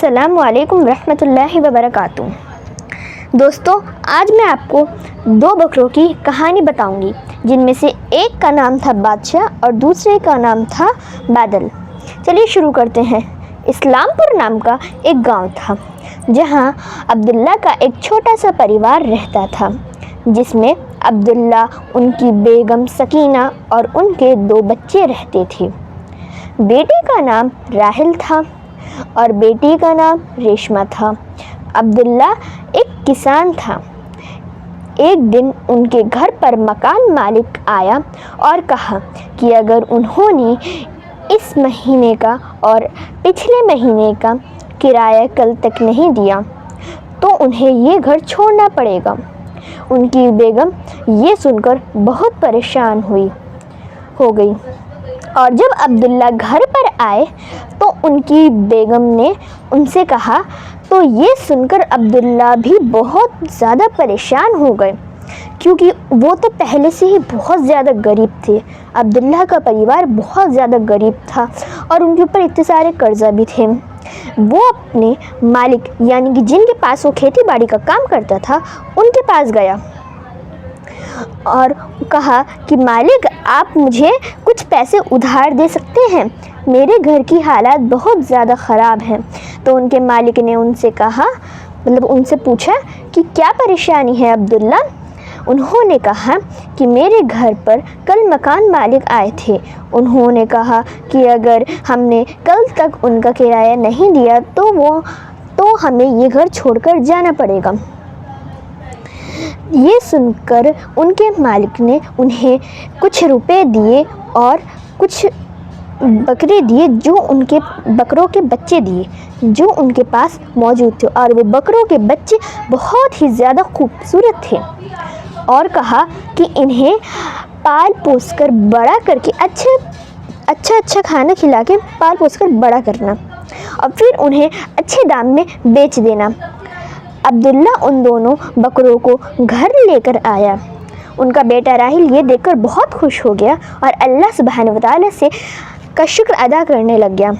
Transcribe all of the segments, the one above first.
السلام علیکم ورحمۃ اللہ وبرکاتہ۔ دوستو، آج میں آپ کو دو بکروں کی کہانی بتاؤں گی، جن میں سے ایک کا نام تھا بادشاہ اور دوسرے کا نام تھا بادل۔ چلیے شروع کرتے ہیں۔ اسلام پور نام کا ایک گاؤں تھا، جہاں عبداللہ کا ایک چھوٹا سا پریوار رہتا تھا، جس میں عبداللہ، ان کی بیگم سکینہ اور ان کے دو بچے رہتے تھے۔ بیٹے کا نام راحل تھا اور بیٹی کا نام ریشمہ تھا۔ عبداللہ ایک کسان تھا۔ ایک دن ان کے گھر پر مکان مالک آیا اور کہا کہ اگر انہوں نے اس مہینے کا اور پچھلے مہینے کا کرایہ کل تک نہیں دیا تو انہیں یہ گھر چھوڑنا پڑے گا۔ ان کی بیگم یہ سن کر بہت پریشان ہو گئی، اور جب عبداللہ گھر پر آئے تو ان کی بیگم نے ان سے کہا، تو یہ سن کر عبداللہ بھی بہت زیادہ پریشان ہو گئے، کیونکہ وہ تو پہلے سے ہی بہت زیادہ غریب تھے۔ عبداللہ کا پریوار بہت زیادہ غریب تھا اور ان کے اوپر اتنے سارے قرضہ بھی تھے۔ وہ اپنے مالک یعنی کہ جن کے پاس وہ کھیتی باڑی کا کام کرتا تھا، ان کے پاس گیا اور کہا کہ مالک، آپ مجھے کچھ پیسے ادھار دے سکتے ہیں؟ میرے گھر کی حالات بہت زیادہ خراب ہیں۔ تو ان کے مالک نے ان سے پوچھا کہ کیا پریشانی ہے عبداللہ؟ انہوں نے کہا کہ میرے گھر پر کل مکان مالک آئے تھے۔ انہوں نے کہا کہ اگر ہم نے کل تک ان کا کرایہ نہیں دیا تو ہمیں یہ گھر چھوڑ کر جانا پڑے گا۔ یہ سن کر ان کے مالک نے انہیں کچھ روپے دیے اور کچھ بکرے دیے، جو ان کے بکروں کے بچے دیے جو ان کے پاس موجود تھے، اور وہ بکروں کے بچے بہت ہی زیادہ خوبصورت تھے، اور کہا کہ انہیں پال پوس کر بڑا کر کے اچھا کھانا کھلا کے پال پوس کر بڑا کرنا اور پھر انہیں اچھے دام میں بیچ دینا۔ عبداللہ ان دونوں بکروں کو گھر لے کر آیا۔ ان کا بیٹا راحل یہ دیکھ کر بہت خوش ہو گیا اور اللہ سبحانہ وتعالیٰ کا شکر ادا کرنے لگ گیا،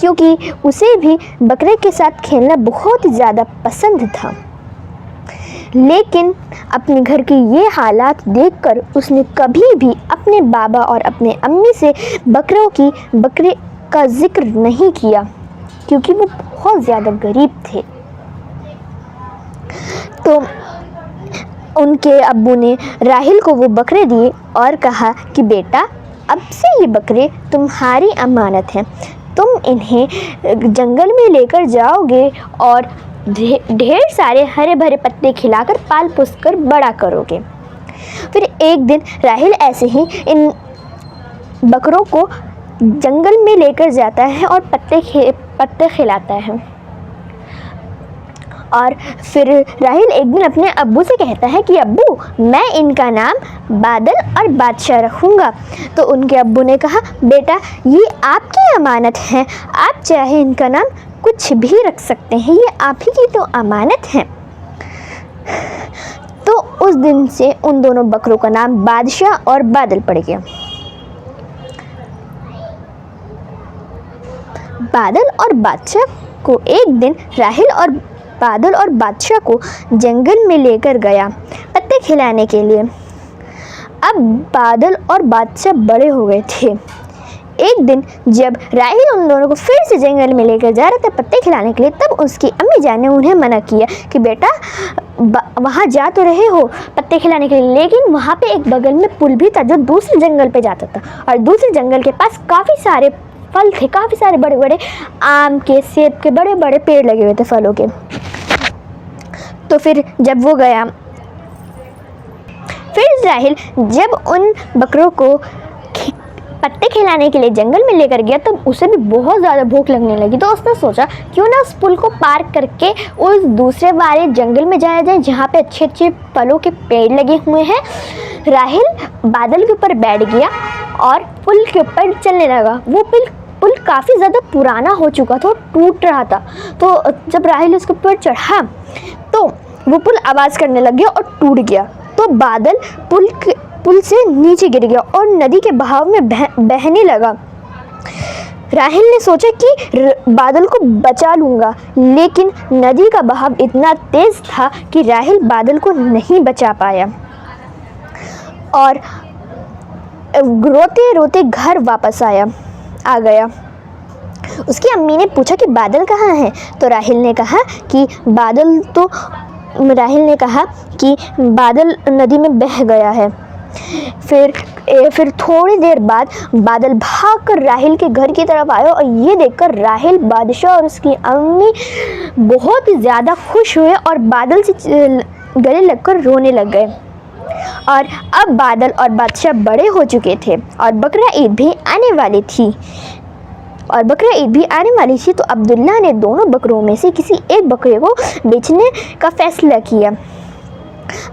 کیونکہ اسے بھی بکرے کے ساتھ کھیلنا بہت زیادہ پسند تھا۔ لیکن اپنے گھر کی یہ حالات دیکھ کر اس نے کبھی بھی اپنے بابا اور اپنے امی سے بکرے کا ذکر نہیں کیا، کیونکہ وہ بہت زیادہ غریب تھے۔ تو ان کے ابو نے راحل کو وہ بکرے دیے اور کہا کہ بیٹا، اب سے یہ بکرے تمہاری امانت ہیں، تم انہیں جنگل میں لے کر جاؤ گے اور ڈھیر سارے ہرے بھرے پتے کھلا کر پال پوس کر بڑا کرو گے۔ پھر ایک دن راحل ایسے ہی ان بکروں کو جنگل میں لے کر جاتا ہے اور پتے کھلاتا ہے، اور پھر راحل ایک دن اپنے ابو سے کہتا ہے کہ ابو، میں ان کا نام بادل اور بادشاہ رکھوں گا۔ تو ان کے ابو نے کہا، بیٹا، یہ آپ کی امانت ہے، آپ چاہے ان کا نام کچھ بھی رکھ سکتے ہیں، یہ آپ ہی کی تو امانت ہے۔ تو اس دن سے ان دونوں بکروں کا نام بادشاہ اور بادل پڑ گیا۔ بادل اور بادشاہ کو ایک دن راحل اور بادل اور بادشاہ کو جنگل میں لے کر گیا پتے کھلانے کے لیے۔ اب بادل اور بادشاہ بڑے ہو گئے تھے۔ ایک دن جب راحل ان دونوں کو پھر سے جنگل میں لے کر جا رہا تھا پتے کھلانے کے لیے، تب اس کی امی جان نے انہیں منع کیا کہ بیٹا، وہاں جا تو رہے ہو پتے کھلانے کے لیے، لیکن وہاں پہ ایک بغل میں پل بھی تھا جو دوسرے جنگل پہ جاتا تھا، اور دوسرے جنگل کے پاس کافی سارے پھل تھے، کافی سارے بڑے بڑے آم کے، سیب کے بڑے بڑے پیڑ لگے ہوئے تھے پھلوں کے۔ تو پھر جب وہ گیا، پھر راحل جب ان بکروں کو پتے کھلانے کے لیے جنگل میں لے کر گیا، تب اسے بھی بہت زیادہ بھوک لگنے لگی۔ تو اس نے سوچا کیوں نہ اس پل کو پار کر کے اس دوسرے والے جنگل میں جایا جائے جہاں پہ اچھے اچھے پھلوں کے پیڑ لگے ہوئے ہیں۔ راحل بادل کے اوپر بیٹھ گیا اور پل کے اوپر چلنے لگا۔ وہ پل کافی زیادہ پرانا ہو چکا تھا اور ٹوٹ رہا تھا۔ تو جب راحل اس کے اوپر چڑھا تو وہ پل آواز کرنے لگ گیا اور ٹوٹ گیا۔ تو بادل پل سے نیچے گر گیا اور ندی کے بہاؤ میں بہنے لگا۔ راحیل نے سوچا کہ بادل کو بچا لوں گا، لیکن ندی کا بہاؤ اتنا تیز تھا کہ راحیل بادل کو نہیں بچا پایا اور روتے روتے گھر واپس آ گیا۔ اس کی امی نے پوچھا کہ بادل کہاں ہے؟ تو راحیل نے کہا کہ بادل ندی میں بہہ گیا ہے۔ پھر تھوڑی دیر بعد بادل بھاگ کر راحیل کے گھر کی طرف آیا اور یہ دیکھ کر راحیل، بادشاہ اور اس کی امی بہت ہی زیادہ خوش ہوئے اور بادل سے گلے لگ کر رونے لگ گئے۔ اور اب بادل اور بادشاہ بڑے ہو چکے تھے اور بقرہ عید بھی آنے والی تھی تو عبداللہ نے دونوں بکروں میں سے کسی ایک بکرے کو بیچنے کا فیصلہ کیا۔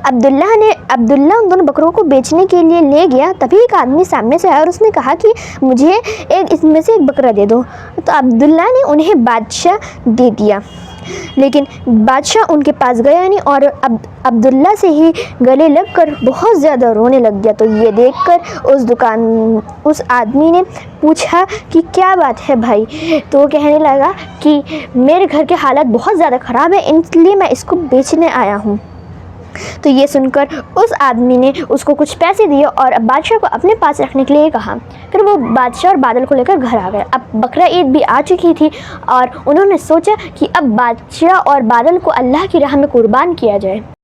عبداللہ ان دونوں بکروں کو بیچنے کے لیے لے گیا، تبھی ایک آدمی سامنے سے آیا اور اس نے کہا کہ مجھے اس میں سے ایک بکرا دے دو۔ تو عبداللہ نے انہیں بادشاہ دے دیا، لیکن بادشاہ ان کے پاس گیا نہیں اور عبداللہ سے ہی گلے لگ کر بہت زیادہ رونے لگ گیا۔ تو یہ دیکھ کر اس آدمی نے پوچھا کہ کیا بات ہے بھائی؟ تو وہ کہنے لگا کہ میرے گھر کے حالات بہت زیادہ خراب ہیں، اس لیے میں اس کو بیچنے آیا ہوں۔ تو یہ سن کر اس آدمی نے اس کو کچھ پیسے دیے اور بادشاہ کو اپنے پاس رکھنے کے لیے کہا۔ پھر وہ بادشاہ اور بادل کو لے کر گھر آ گئے۔ اب بقرہ عید بھی آ چکی تھی اور انہوں نے سوچا کہ اب بادشاہ اور بادل کو اللہ کی راہ میں قربان کیا جائے۔